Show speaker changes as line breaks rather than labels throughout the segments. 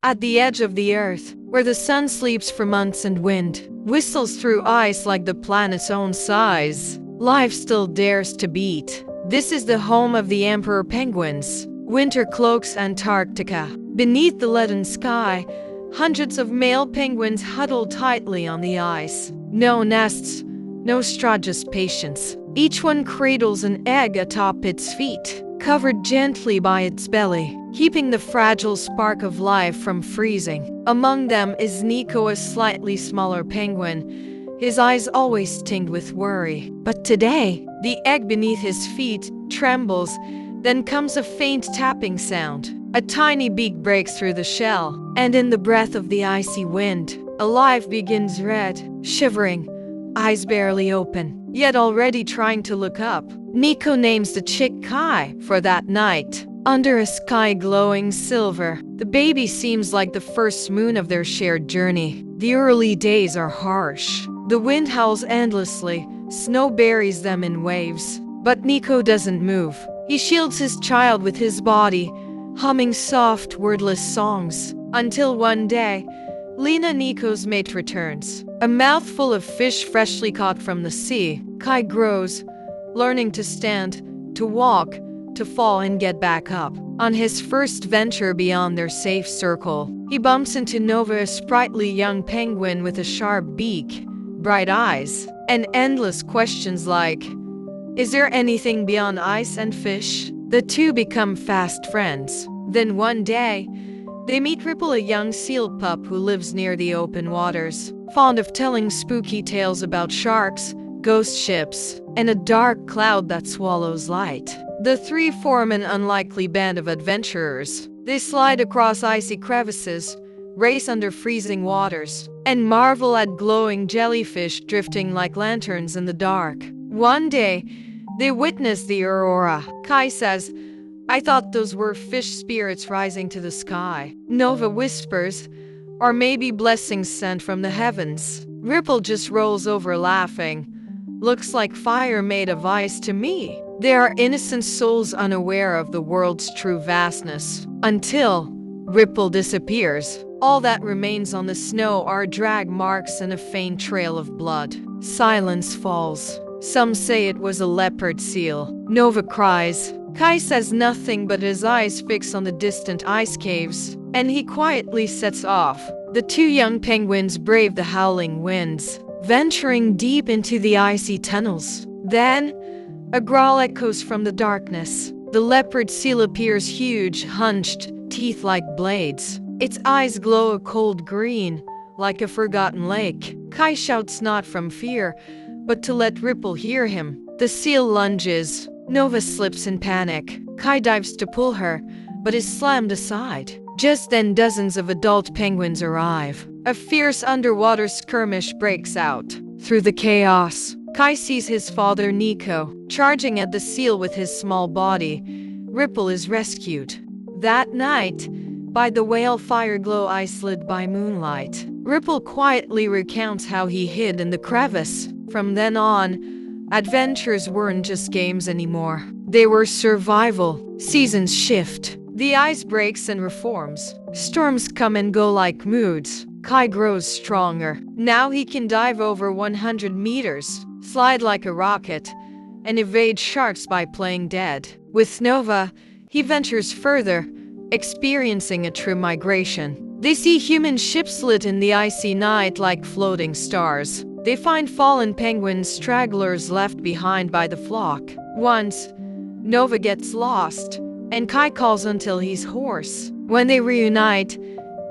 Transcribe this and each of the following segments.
At the edge of the earth, where the sun sleeps for months and wind whistles through ice like the planet's own size, life still dares to beat. This is the home of the emperor penguins. Winter cloaks Antarctica. Beneath the leaden sky, hundreds of male penguins huddle tightly on the ice. No nests, no straw, just patience. Each one cradles an egg atop its feet, covered gently by its belly, keeping the fragile spark of life from freezing. Among them is Nico, a slightly smaller penguin, his eyes always tinged with worry. But today, the egg beneath his feet trembles, then comes a faint tapping sound. A tiny beak breaks through the shell, and in the breath of the icy wind, a life begins red, shivering, eyes barely open, yet already trying to look up. Nico names the chick Kai for that night. Under a sky glowing silver, the baby seems like the first moon of their shared journey. The early days are harsh. The wind howls endlessly, snow buries them in waves. But Nico doesn't move. He shields his child with his body, humming soft, wordless songs. Until one day, Lena, Nico's mate, returns. A mouthful of fish freshly caught from the sea. Kai grows, learning to stand, to walk, to fall and get back up. On his first venture beyond their safe circle, he bumps into Nova, a sprightly young penguin with a sharp beak, bright eyes, and endless questions like, "Is there anything beyond ice and fish?" The two become fast friends. Then one day, they meet Ripple, a young seal pup who lives near the open waters, fond of telling spooky tales about sharks, ghost ships, and a dark cloud that swallows light. The three form an unlikely band of adventurers. They slide across icy crevices, race under freezing waters, and marvel at glowing jellyfish drifting like lanterns in the dark. One day, they witness the aurora. Kai says, "I thought those were fish spirits rising to the sky." Nova whispers, "Or maybe blessings sent from the heavens." Ripple just rolls over laughing. "Looks like fire made of ice to me." They are innocent souls unaware of the world's true vastness. Until Ripple disappears. All that remains on the snow are drag marks and a faint trail of blood. Silence falls. Some say it was a leopard seal. Nova cries. Kai says nothing, but his eyes fix on the distant ice caves, and he quietly sets off. The two young penguins brave the howling winds, venturing deep into the icy tunnels. Then, a growl echoes from the darkness. The leopard seal appears huge, hunched, teeth like blades. Its eyes glow a cold green, like a forgotten lake. Kai shouts, not from fear, but to let Ripple hear him. The seal lunges. Nova slips in panic. Kai dives to pull her, but is slammed aside. Just then, dozens of adult penguins arrive. A fierce underwater skirmish breaks out. Through the chaos, Kai sees his father Nico charging at the seal with his small body. Ripple is rescued. That night, by the whale fire glow ice lit by moonlight, Ripple quietly recounts how he hid in the crevice. From then on, adventures weren't just games anymore. They were survival. Seasons shift. The ice breaks and reforms. Storms come and go like moods. Kai grows stronger. Now he can dive over 100 meters, slide like a rocket, and evade sharks by playing dead. With Nova, he ventures further, experiencing a true migration. They see human ships lit in the icy night like floating stars. They find fallen penguin stragglers left behind by the flock. Once, Nova gets lost, and Kai calls until he's hoarse. When they reunite,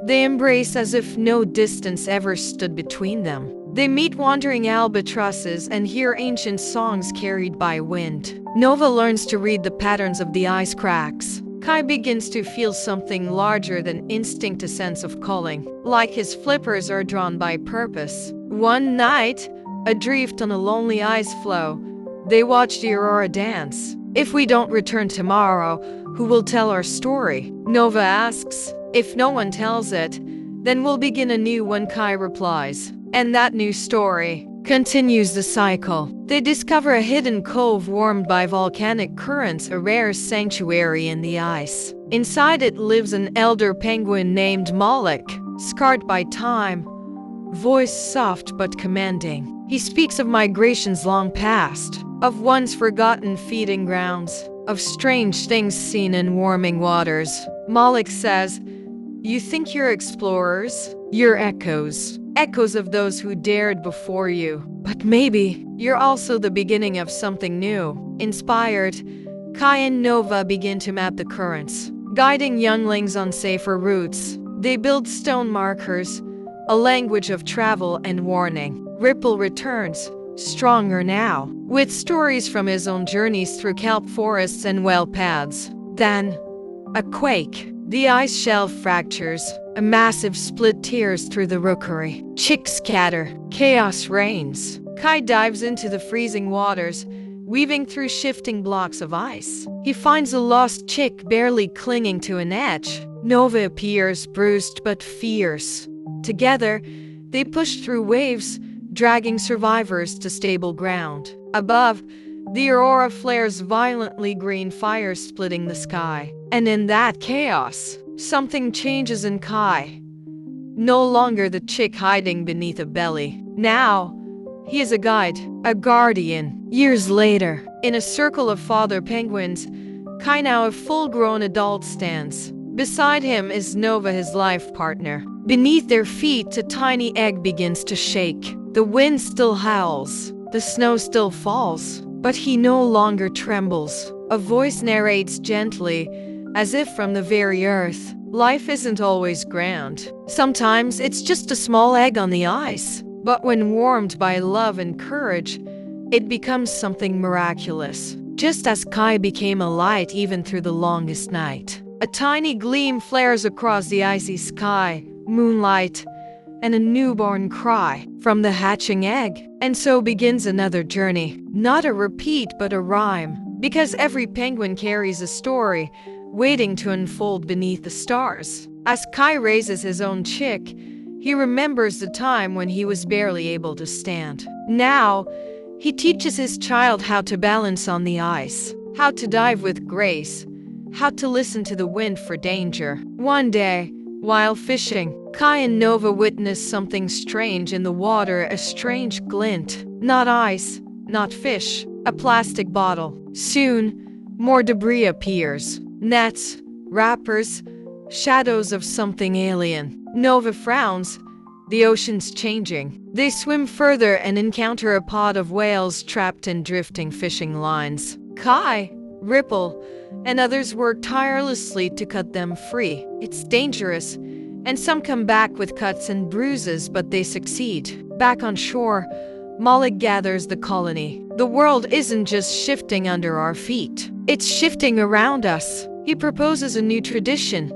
they embrace as if no distance ever stood between them. They meet wandering albatrosses and hear ancient songs carried by wind. Nova learns to read the patterns of the ice cracks. Kai begins to feel something larger than instinct, a sense of calling, like his flippers are drawn by purpose. One night, adrift on a lonely ice floe, they watch the aurora dance. "If we don't return tomorrow, who will tell our story?" Nova asks. "If no one tells it, then we'll begin a new one," Kai replies. And that new story continues the cycle. They discover a hidden cove warmed by volcanic currents, a rare sanctuary in the ice. Inside it lives an elder penguin named Moloch, scarred by time, voice soft but commanding. He speaks of migrations long past, of once forgotten feeding grounds, of strange things seen in warming waters. Moloch says, "You think you're explorers? You're echoes. Echoes of those who dared before you. But maybe you're also the beginning of something new." Inspired, Kai and Nova begin to map the currents, guiding younglings on safer routes. They build stone markers, a language of travel and warning. Ripple returns, stronger now, with stories from his own journeys through kelp forests and whale paths. Then, a quake. The ice shelf fractures. A massive split tears through the rookery. Chicks scatter. Chaos reigns. Kai dives into the freezing waters, weaving through shifting blocks of ice. He finds a lost chick barely clinging to an edge. Nova appears, bruised but fierce. Together, they push through waves, dragging survivors to stable ground. Above, the aurora flares violently, green fire splitting the sky. And in that chaos, something changes in Kai. No longer the chick hiding beneath a belly. Now, he is a guide, a guardian. Years later, in a circle of father penguins, Kai, now a full-grown adult, stands. Beside him is Nova, his life partner. Beneath their feet, a tiny egg begins to shake. The wind still howls. The snow still falls. But he no longer trembles. A voice narrates gently, as if from the very earth. Life isn't always grand. Sometimes it's just a small egg on the ice. But when warmed by love and courage, it becomes something miraculous. Just as Kai became a light even through the longest night. A tiny gleam flares across the icy sky, moonlight, and a newborn cry from the hatching egg. And so begins another journey. Not a repeat, but a rhyme. Because every penguin carries a story, waiting to unfold beneath the stars. As Kai raises his own chick, he remembers the time when he was barely able to stand. Now, he teaches his child how to balance on the ice, how to dive with grace, how to listen to the wind for danger. One day, while fishing, Kai and Nova witness something strange in the water, a strange glint. Not ice, not fish, a plastic bottle. Soon, more debris appears. Nets, wrappers, shadows of something alien. Nova frowns. The ocean's changing. They swim further and encounter a pod of whales trapped in drifting fishing lines. Kai, Ripple, and others work tirelessly to cut them free. It's dangerous, and some come back with cuts and bruises, but they succeed. Back on shore, Moloch gathers the colony. The world isn't just shifting under our feet. It's shifting around us. He proposes a new tradition,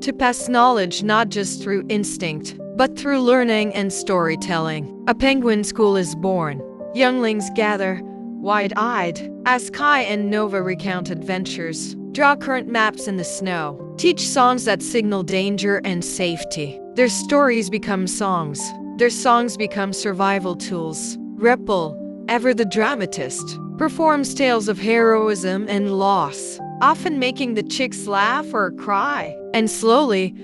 to pass knowledge not just through instinct, but through learning and storytelling. A penguin school is born. Younglings gather, wide-eyed, as Kai and Nova recount adventures, draw current maps in the snow, teach songs that signal danger and safety. Their stories become songs. Their songs become survival tools. Ripple, ever the dramatist, performs tales of heroism and loss, often making the chicks laugh or cry. And slowly,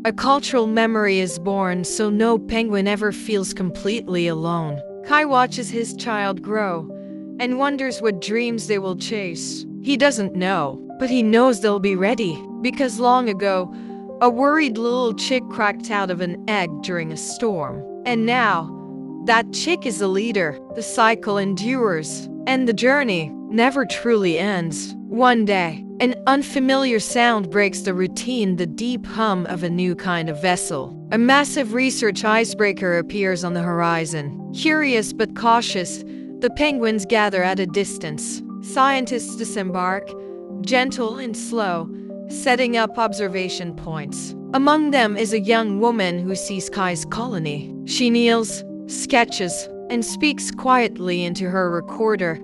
a cultural memory is born, so no penguin ever feels completely alone. Kai watches his child grow and wonders what dreams they will chase. He doesn't know, but he knows they'll be ready, because long ago, a worried little chick cracked out of an egg during a storm. And now, that chick is a leader. The cycle endures, and the journey never truly ends. One day, an unfamiliar sound breaks the routine, the deep hum of a new kind of vessel. A massive research icebreaker appears on the horizon. Curious but cautious, the penguins gather at a distance. Scientists disembark, gentle and slow, setting up observation points. Among them is a young woman who sees Kai's colony. She kneels, sketches, and speaks quietly into her recorder.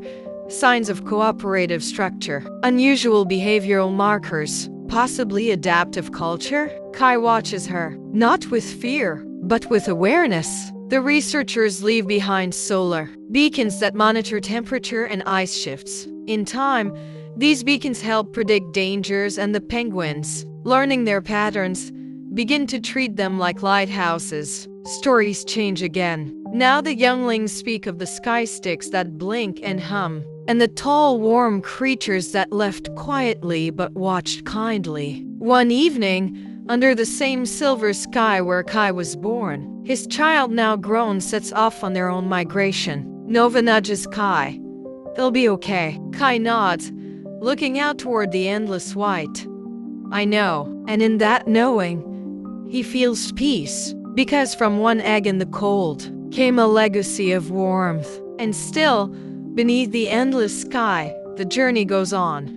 Signs of cooperative structure, unusual behavioral markers, possibly adaptive culture. Kai watches her, not with fear, but with awareness. The researchers leave behind solar beacons that monitor temperature and ice shifts. In time, these beacons help predict dangers, and the penguins, learning their patterns, begin to treat them like lighthouses. Stories change again. Now the younglings speak of the sky sticks that blink and hum, and the tall, warm creatures that left quietly but watched kindly. One evening, under the same silver sky where Kai was born, his child, now grown, sets off on their own migration. Nova nudges Kai. "They'll be okay." Kai nods, looking out toward the endless white. "I know." And in that knowing, he feels peace, because from one egg in the cold came a legacy of warmth. And still, beneath the endless sky, the journey goes on.